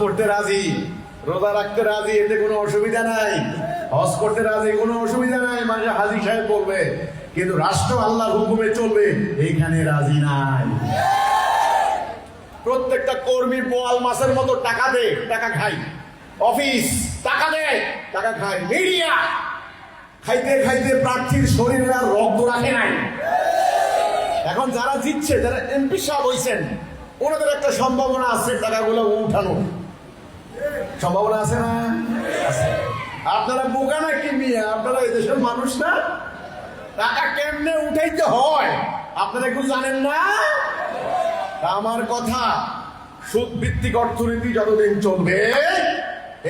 পড়তে রাজি, রোজা রাখতে রাজি, এতে কোনো অসুবিধা নাই। হজ করতে রাজি, কোনো অসুবিধা নাই, মানে হাজী সাহেব বলবে। কিন্তু রাষ্ট্র আল্লাহর হুকুমে চলবে, এইখানে রাজি নাই। প্রত্যেকটা কর্মী বোয়াল মাছের মতো টাকা দে, টাকা খাই। অফিস টাকা দে, টাকা খাই। মিডিয়া খাইতে খাইতে প্রার্থীর শরীরে আর রক্ত রাখে নাই। এখন যারা জিতছে, যারা এমপি সাহেব হয়েছেন, ওনাদের একটা সম্ভাবনা আছে টাকাগুলো উঠানো। সম্ভাবনা আছে না? আপনারা বোকা না কি মিয়া? আপনারা এই দেশের মানুষ না? টাকা কেমনে উঠাইতে হয় আপনারা একটু জানেন না? আমার কথা, সুদ ভিত্তিক অর্থনীতি যতদিন চলবে,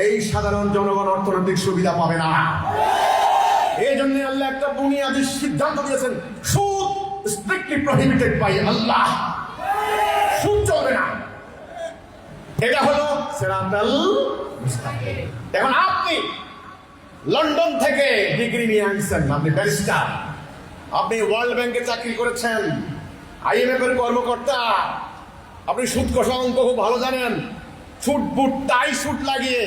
এই সাধারণ জনগণ অর্থনৈতিক সুবিধা পাবে না। এই জন্য আল্লাহ একটা বুনিয়াদী সিদ্ধান্ত দিয়েছেন, সুদ স্ট্রিক্টলি প্রহিবিটেড বাই আল্লাহ। সুদ চলবে না। এটা হলো সিরাতাল মুস্তাকিম। এখন আপনি লন্ডন থেকে ডিগ্রি নিয়ে আনছেন, আপনি ব্যারিস্টার, আপনি ওয়ার্ল্ড ব্যাংকে চাকরি করেছেন, IMF এর কর্মকর্তা, আপনি সুদ কষা অঙ্ক খুব ভালো জানেন। ছুট বুট টাই সুট লাগিয়ে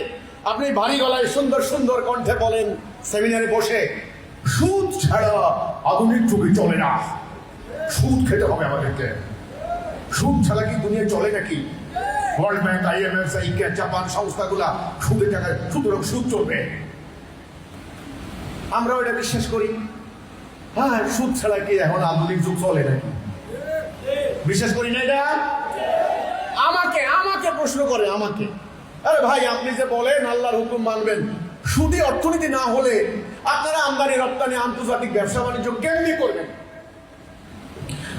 আপনি ভারী গলায় সুন্দর সুন্দর কণ্ঠে বলেন সেমিনারে বসে, সুদ ছাড়া আধুনিক যুগে চলে না, সুদ খেতে হবে আমাদেরকে। সুদ ছাড়া কি দুনিয়া চলে নাকি? ওয়ার্ল্ড ব্যাংক, IMF, জাপান সংস্থাগুলা সুদের টাকায়, সুতরাং সুদ চলবে। আমরা ওইটা বিশ্বাস করি। হ্যাঁ, সুদ ছাড়া কি এখন আধুনিক যুগ চলে নাকি? বিশ্বাস করি না এটা। আমাকে প্রশ্ন করে, আমাকে, আরে ভাই আপনি যে বলেন আল্লাহর হুকুম মানবেন, সুদী অর্থনীতি না হলে আপনারা আমদানি রপ্তানি আন্তর্জাতিক ব্যবসা বাণিজ্য কেমনি করবেন?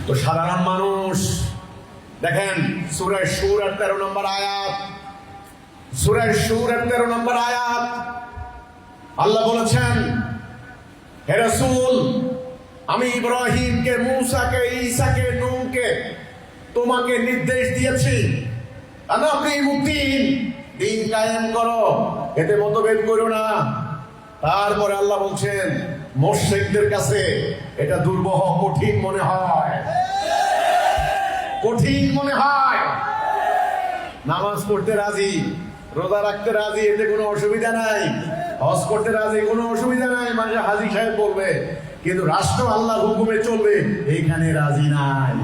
তো সাধারণ মানুষ দেখেন, সূরা শুরার 13 নম্বর আয়াত, সূরা শুরার 13 নম্বর আয়াত, আল্লাহ বলেছেন, হে রাসূল, আমি ইব্রাহিমকে, মূসাকে, ঈসাকে, নূহকে তোমাকে নির্দেশ দিয়েছি, দিন কায়েম করো, এতে মতভেদ করো না। তারপরে আল্লাহ বলছেন, মুশরিকদের কাছে এটা দুর্বহ, কঠিন মনে হয়, কঠিন মনে হয়। নামাজ পড়তে রাজি, রোজা রাখতে রাজি, এতে কোনো অসুবিধা নাই। হজ করতে রাজি, কোনো অসুবিধা নাই, মানে হাজী সাহেব বলবে। কিন্তু রাষ্ট্র আল্লাহর হুকুমে চলবে, এইখানে রাজি নাই।